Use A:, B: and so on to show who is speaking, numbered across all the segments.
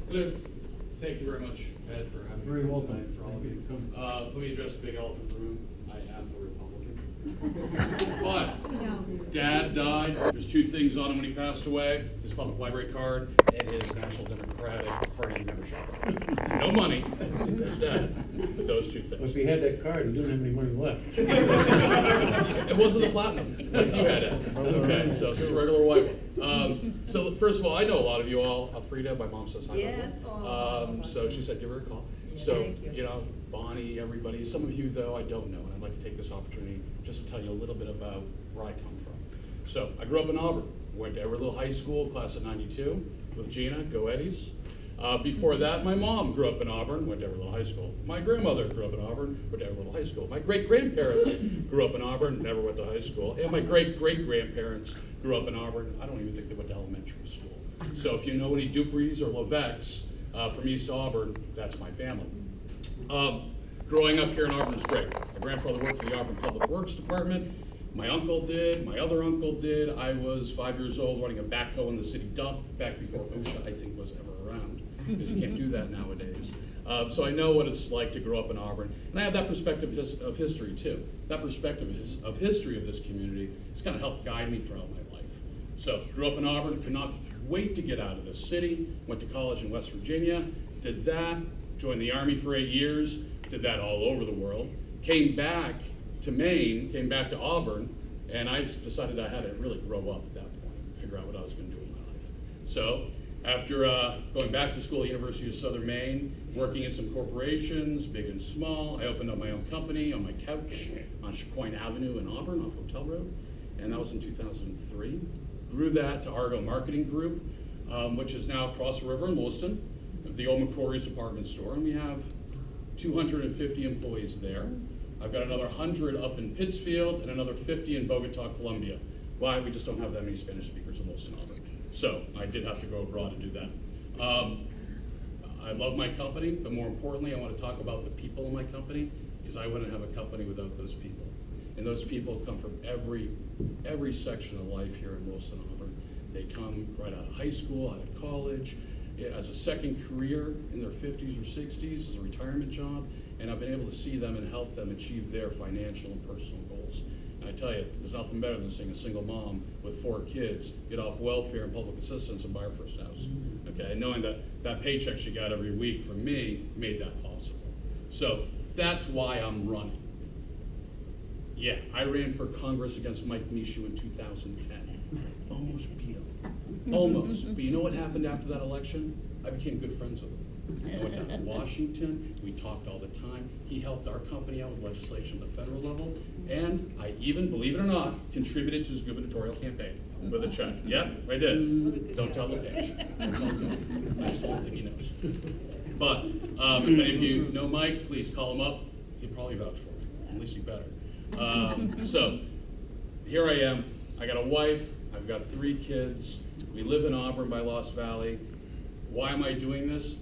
A: Good. Thank you very much, Ed, for having me.
B: Very welcome.
A: Tonight, for all of you. Let me address the big elephant in the room. I am a Republican. But Dad died. There's two things on him when he passed away: his public library card and his National Democratic Party membership. No money. There's Dad. But those two things.
B: If he had that card, he didn't have any money left.
A: It wasn't the platinum like you had it. Okay, so it's just a regular white one. So first of all, I know a lot of you all. Frida, my mom says hi.
C: Yes.
A: So she said give her a call.
C: Yeah,
A: So
C: thank you.
A: know, Bonnie, everybody. Some of you though I don't know, and I'd like to take this opportunity just to tell you a little bit about where I come from. So I grew up in Auburn. Went to Everett High School, class of '92, with Gina. Go Eddies. Before that, my mom grew up in Auburn, went to Everett High School. My grandmother grew up in Auburn, went to Everett High School. My great-grandparents grew up in Auburn, never went to high school. And my great-great-grandparents grew up in Auburn. I don't even think they went to elementary school. So if you know any Duprees or Levesques from East Auburn, that's my family. Growing up here in Auburn is great. My grandfather worked for the Auburn Public Works Department. My uncle did, my other uncle did. I was 5 years old running a backhoe in the city dump back before OSHA, I think, was ever around, because you can't do that nowadays. So I know what it's like to grow up in Auburn, and I have that perspective of history too. That perspective of history of this community has kind of helped guide me throughout my life. So grew up in Auburn, could not wait to get out of the city, went to college in West Virginia, did that, joined the Army for 8 years, did that all over the world, came back to Maine, came back to Auburn, and I decided I had to really grow up at that point, figure out what I was going to do in my life. So after going back to school at the University of Southern Maine, working in some corporations, big and small, I opened up my own company on my couch on Chacoin Avenue in Auburn off Hotel Road, and that was in 2003. Grew that to Argo Marketing Group, which is now across the river in Lewiston, the old McCrory's department store, and we have 250 employees there. I've got another 100 up in Pittsfield and another 50 in Bogota, Colombia. Why? We just don't have that many Spanish speakers in Lewiston, Auburn. So I did have to go abroad to do that. I love my company, but more importantly, I want to talk about the people in my company, because I wouldn't have a company without those people. And those people come from every section of life here in Lewiston, Auburn. They come right out of high school, out of college, as a second career in their 50s or 60s, as a retirement job, and I've been able to see them and help them achieve their financial and personal goals. And I tell you, there's nothing better than seeing a single mom with 4 kids get off welfare and public assistance and buy her first house. Okay, and knowing that that paycheck she got every week from me made that possible. So that's why I'm running. Yeah, I ran for Congress against Mike Mishu in 2010. Almost beat him. Almost. But you know what happened after that election? I became good friends with him. I went down to Washington. We talked all the time. He helped our company out with legislation at the federal level. And I even, believe it or not, contributed to his gubernatorial campaign with a check. Yeah, I did. Don't tell the page. I still don't think he knows. But if any of you know Mike, please call him up. He'll probably vouch for me. At least he better. So here I am. I got a wife. I've got 3 kids. We live in Auburn by Lost Valley. Why am I doing this?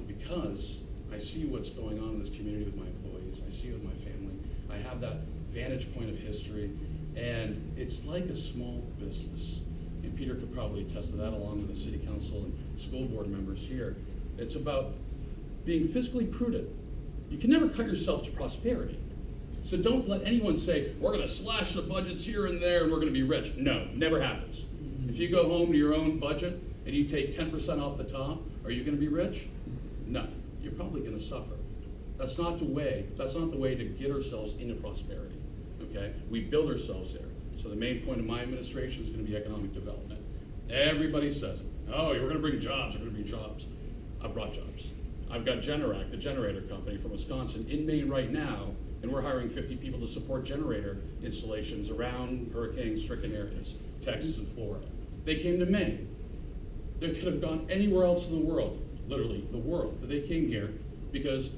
A: Because I see what's going on in this community with my employees. I see it with my family. I have that vantage point of history, and it's like a small business. And Peter could probably attest to that, along with the city council and school board members here. It's about being fiscally prudent. You can never cut yourself to prosperity. So don't let anyone say, we're going to slash the budgets here and there and we're going to be rich. No, never happens. If you go home to your own budget and you take 10% off the top, are you going to be rich? No, you're probably going to suffer. That's not the way to get ourselves into prosperity, okay? We build ourselves there. So the main point of my administration is going to be economic development. Everybody says it. Oh, we're going to bring jobs, we're going to bring jobs. I've brought jobs. I've got Generac, the generator company from Wisconsin, in Maine right now, and we're hiring 50 people to support generator installations around hurricane-stricken areas, Texas and Florida. They came to Maine. They could have gone anywhere else in the world, literally the world, but they came here because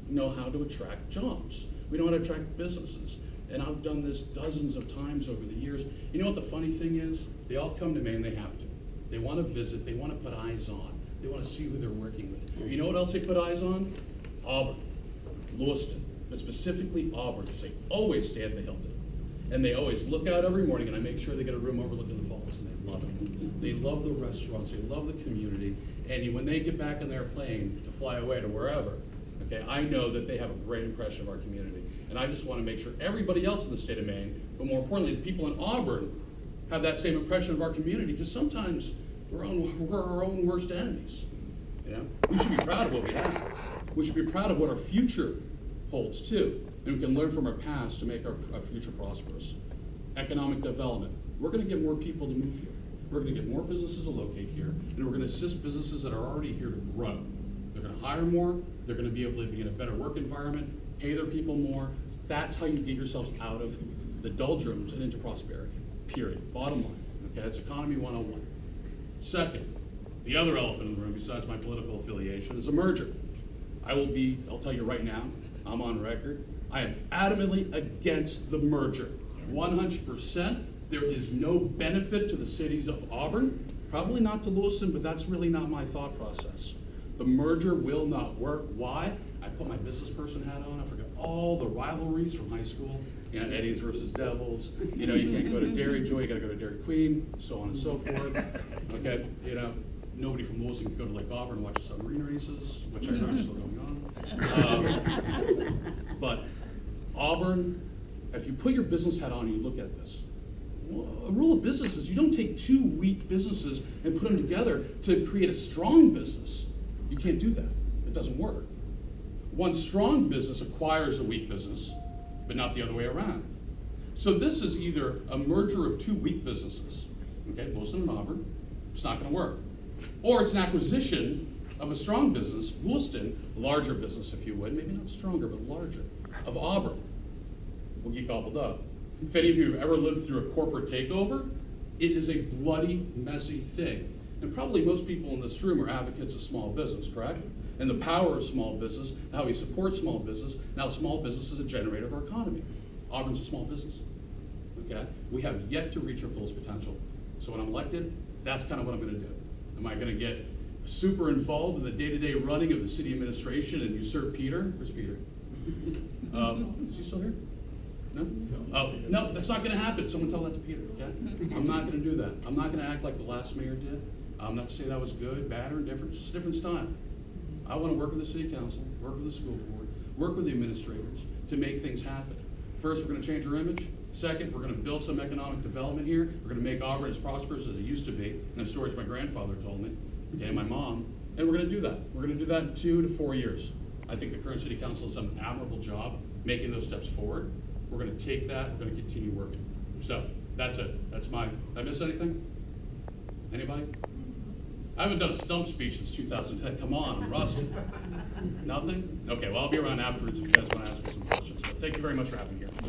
A: we know how to attract jobs. We know how to attract businesses. And I've done this dozens of times over the years. You know what the funny thing is? They all come to Maine, they have to. They want to visit, they want to put eyes on. They want to see who they're working with. You know what else they put eyes on? Auburn, Lewiston, but specifically Auburn, because they always stay at the Hilton. And they always look out every morning, and I make sure they get a room overlooking the falls, and they love it. They love the restaurants, they love the community, And when they get back in their plane to fly away to wherever, okay, I know that they have a great impression of our community. And I just want to make sure everybody else in the state of Maine, but more importantly, the people in Auburn, have that same impression of our community, because sometimes we're our own worst enemies. You know? We should be proud of what we have. We should be proud of what our future holds too. And we can learn from our past to make our future prosperous. Economic development. We're going to get more people to move here. We're going to get more businesses to locate here, and we're going to assist businesses that are already here to grow. They're going to hire more. They're going to be able to be in a better work environment, pay their people more. That's how you get yourselves out of the doldrums and into prosperity, period. Bottom line, okay? That's economy 101. Second, the other elephant in the room, besides my political affiliation, is a merger. I'll tell you right now, I'm on record, I am adamantly against the merger. 100%. There is no benefit to the cities of Auburn, probably not to Lewiston, but that's really not my thought process. The merger will not work. Why? I put my business person hat on. I forgot all the rivalries from high school. You know, Eddies versus Devils. You know, you can't go to Dairy Joy, you gotta go to Dairy Queen, so on and so forth. Okay, you know, nobody from Lewiston can go to Lake Auburn and watch the submarine races, which I know are still going on. But Auburn, if you put your business hat on and you look at this, a rule of business is you don't take two weak businesses and put them together to create a strong business. You can't do that. It doesn't work. One strong business acquires a weak business, but not the other way around. So this is either a merger of two weak businesses, okay, Lewiston and Auburn, it's not gonna work. Or it's an acquisition of a strong business, Lewiston, larger business if you would, maybe not stronger, but larger, of Auburn, will get gobbled up. If any of you have ever lived through a corporate takeover, it is a bloody, messy thing. And probably most people in this room are advocates of small business, correct? And the power of small business, how we support small business, now small business is a generator of our economy. Auburn's a small business, okay? We have yet to reach our fullest potential. So when I'm elected, that's kind of what I'm gonna do. Am I gonna get super involved in the day-to-day running of the city administration and usurp Peter? Where's Peter? Is he still here? No? Oh, no, that's not gonna happen. Someone tell that to Peter, okay? I'm not gonna do that. I'm not gonna act like the last mayor did. I'm not to say that was good, bad, or indifferent. It's a different style. I wanna work with the city council, work with the school board, work with the administrators to make things happen. First, we're gonna change our image. Second, we're gonna build some economic development here. We're gonna make Auburn as prosperous as it used to be. And the stories my grandfather told me, okay, and my mom. And we're gonna do that. We're gonna do that in 2 to 4 years. I think the current city council has done an admirable job making those steps forward. We're gonna take that, we're gonna continue working. So, that's it. That's my, did I miss anything? Anybody? I haven't done a stump speech since 2010. Come on, I'm rusty. Nothing? Okay, well, I'll be around afterwards if you guys wanna ask me some questions. So thank you very much for having me here.